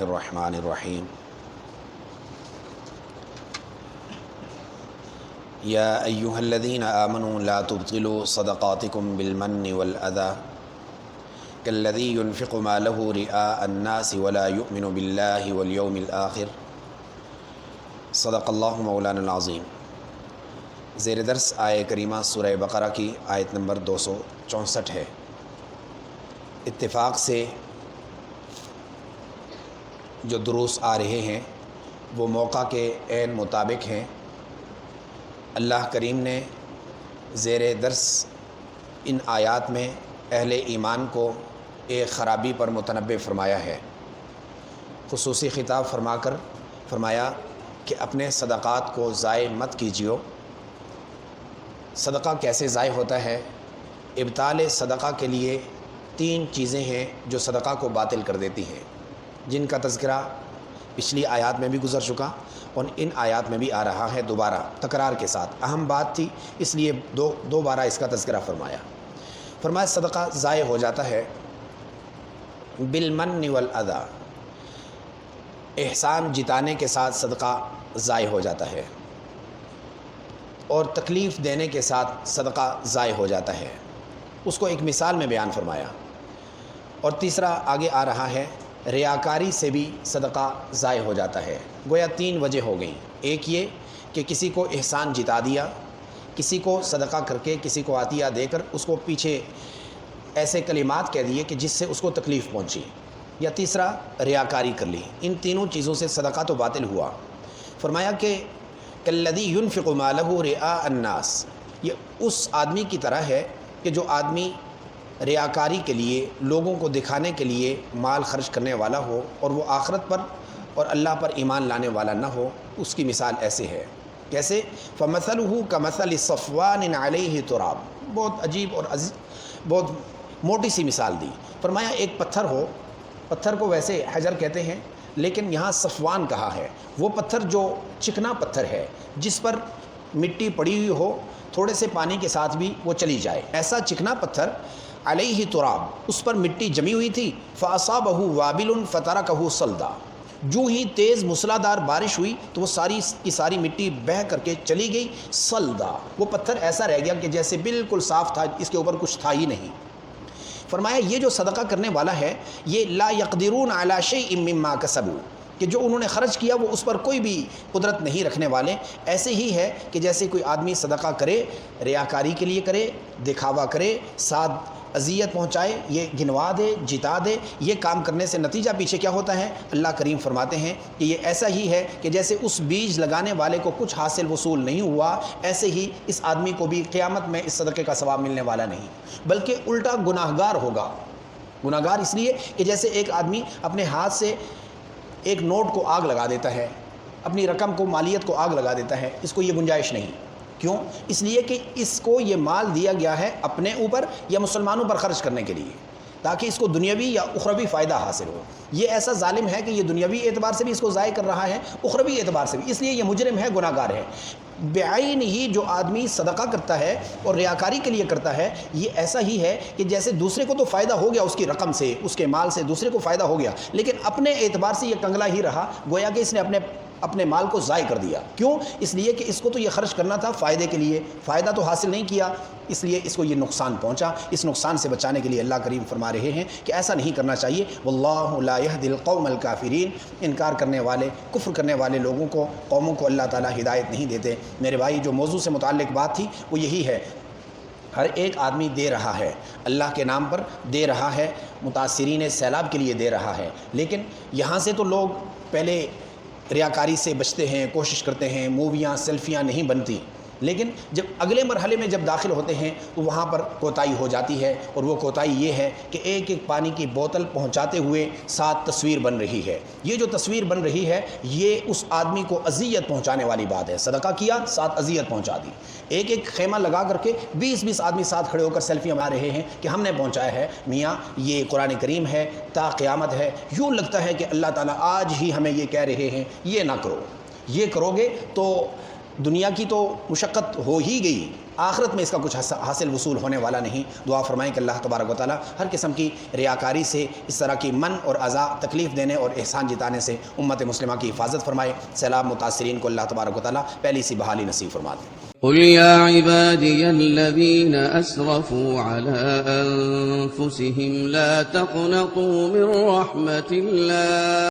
الرحمن الرحیم یا ایہا الذین آمنوا لا تبطلوا صدقاتکم بالمن والأذى كالذی ينفق مالہ رئاء الناس ولا یؤمن باللہ والیوم الآخر صدق اللہ مولانا العظیم۔ زیر درس آیہ کریمہ سورہ بقرہ کی آیت نمبر 264 ہے۔ اتفاق سے جو دروس آ رہے ہیں وہ موقع کے عین مطابق ہیں۔ اللہ کریم نے زیر درس ان آیات میں اہل ایمان کو ایک خرابی پر متنبہ فرمایا ہے۔ خصوصی خطاب فرما کر فرمایا کہ اپنے صدقات کو ضائع مت کیجیے۔ صدقہ کیسے ضائع ہوتا ہے؟ ابطال صدقہ کے لیے 3 چیزیں ہیں جو صدقہ کو باطل کر دیتی ہیں، جن کا تذکرہ پچھلی آیات میں بھی گزر چکا اور ان آیات میں بھی آ رہا ہے دوبارہ تکرار کے ساتھ۔ اہم بات تھی اس لیے دوبارہ اس کا تذکرہ فرمایا صدقہ ضائع ہو جاتا ہے بالمن والأذى، احسان جتانے کے ساتھ صدقہ ضائع ہو جاتا ہے اور تکلیف دینے کے ساتھ صدقہ ضائع ہو جاتا ہے۔ اس کو ایک مثال میں بیان فرمایا۔ اور تیسرا آگے آ رہا ہے ریاکاری سے بھی صدقہ ضائع ہو جاتا ہے۔ گویا 3 وجہ ہو گئیں۔ ایک یہ کہ کسی کو احسان جتا دیا، کسی کو صدقہ کر کے کسی کو عطیہ دے کر اس کو پیچھے ایسے کلمات کہہ دیے کہ جس سے اس کو تکلیف پہنچی، یا تیسرا ریاکاری کر لی۔ ان تینوں چیزوں سے صدقہ تو باطل ہوا۔ فرمایا کہ کالذی ينفق مالہ رئاء الناس، یہ اس آدمی کی طرح ہے کہ جو آدمی ریاکاری کے لیے، لوگوں کو دکھانے کے لیے مال خرچ کرنے والا ہو اور وہ آخرت پر اور اللہ پر ایمان لانے والا نہ ہو۔ اس کی مثال ایسے ہے، کیسے؟ فَمَثَلُهُ كَمَثَلِ صَفْوَانٍ عَلَيْهِ تُرَابٌ۔ بہت عجیب اور بہت موٹی سی مثال دی۔ فرمایا ایک پتھر ہو، پتھر کو ویسے حجر کہتے ہیں لیکن یہاں صفوان کہا ہے، وہ پتھر جو چکنا پتھر ہے جس پر مٹی پڑی ہوئی ہو، تھوڑے سے پانی کے ساتھ بھی وہ چلی جائے، ایسا چکنا پتھر علیہ تراب، اس پر مٹی جمی ہوئی تھی۔ فاصابہ وابل فترکہ صلدا، جو ہی تیز موسلادھار بارش ہوئی تو وہ ساری کی ساری مٹی بہہ کر کے چلی گئی۔ صلدا، وہ پتھر ایسا رہ گیا کہ جیسے بالکل صاف تھا، اس کے اوپر کچھ تھا ہی نہیں۔ فرمایا یہ جو صدقہ کرنے والا ہے یہ لا یقدرون علی شیء مما کسبوا، کہ جو انہوں نے خرچ کیا وہ اس پر کوئی بھی قدرت نہیں رکھنے والے۔ ایسے ہی ہے کہ جیسے کوئی آدمی صدقہ کرے، ریاکاری کے لیے کرے، دکھاوا کرے، ساتھ اذیت پہنچائے، یہ گنوا دے، جتا دے، یہ کام کرنے سے نتیجہ پیچھے کیا ہوتا ہے؟ اللہ کریم فرماتے ہیں کہ یہ ایسا ہی ہے کہ جیسے اس بیج لگانے والے کو کچھ حاصل وصول نہیں ہوا، ایسے ہی اس آدمی کو بھی قیامت میں اس صدقے کا ثواب ملنے والا نہیں، بلکہ الٹا گناہگار ہوگا۔ گناہگار اس لیے کہ جیسے ایک آدمی اپنے ہاتھ سے ایک نوٹ کو آگ لگا دیتا ہے، اپنی رقم کو، مالیت کو آگ لگا دیتا ہے، اس کو یہ گنجائش نہیں۔ کیوں؟ اس لیے کہ اس کو یہ مال دیا گیا ہے اپنے اوپر یا مسلمانوں پر خرچ کرنے کے لیے، تاکہ اس کو دنیاوی یا اخروی فائدہ حاصل ہو۔ یہ ایسا ظالم ہے کہ یہ دنیاوی اعتبار سے بھی اس کو ضائع کر رہا ہے، اخروی اعتبار سے بھی، اس لیے یہ مجرم ہے، گناہ گار ہے۔ بعین ہی جو آدمی صدقہ کرتا ہے اور ریاکاری کے لیے کرتا ہے، یہ ایسا ہی ہے کہ جیسے دوسرے کو تو فائدہ ہو گیا اس کی رقم سے، اس کے مال سے دوسرے کو فائدہ ہو گیا، لیکن اپنے اعتبار سے یہ کنگلا ہی رہا، گویا کہ اس نے اپنے مال کو ضائع کر دیا۔ کیوں؟ اس لیے کہ اس کو تو یہ خرچ کرنا تھا فائدے کے لیے، فائدہ تو حاصل نہیں کیا، اس لیے اس کو یہ نقصان پہنچا۔ اس نقصان سے بچانے کے لیے اللہ کریم فرما رہے ہیں کہ ایسا نہیں کرنا چاہیے۔ واللہ لا یہدی القوم الکافرین، انکار کرنے والے، کفر کرنے والے لوگوں کو، قوموں کو اللہ تعالیٰ ہدایت نہیں دیتے۔ میرے بھائی، جو موضوع سے متعلق بات تھی وہ یہی ہے، ہر ایک آدمی دے رہا ہے، اللہ کے نام پر دے رہا ہے، متاثرین سیلاب کے لیے دے رہا ہے، لیکن یہاں سے تو لوگ پہلے ریاکاری سے بچتے ہیں، کوشش کرتے ہیں، موویاں، سیلفیاں نہیں بنتی، لیکن جب اگلے مرحلے میں جب داخل ہوتے ہیں تو وہاں پر کوتاہی ہو جاتی ہے، اور وہ کوتاہی یہ ہے کہ ایک ایک پانی کی بوتل پہنچاتے ہوئے 7 تصویر بن رہی ہے۔ یہ جو تصویر بن رہی ہے یہ اس آدمی کو اذیت پہنچانے والی بات ہے۔ صدقہ کیا، 7 اذیت پہنچا دی۔ ایک ایک خیمہ لگا کر کے 20 آدمی ساتھ کھڑے ہو کر سیلفیاں بنا رہے ہیں کہ ہم نے پہنچایا ہے۔ میاں یہ قرآن کریم ہے، تا قیامت ہے۔ یوں لگتا ہے کہ اللہ تعالیٰ آج ہی ہمیں یہ کہہ رہے ہیں یہ نہ کرو، یہ کرو گے تو دنیا کی تو مشقت ہو ہی گئی، آخرت میں اس کا کچھ حاصل وصول ہونے والا نہیں۔ دعا فرمائیں کہ اللہ تبارک و تعالی ہر قسم کی ریاکاری سے، اس طرح کی من اور اذا، تکلیف دینے اور احسان جتانے سے امت مسلمہ کی حفاظت فرمائے۔ سیلاب متاثرین کو اللہ تبارک و تعالی پہلی سی بحالی نصیب فرما دے۔ قل يا عبادي الذين أسرفوا على أنفسهم لا تقنطوا من رحمة الله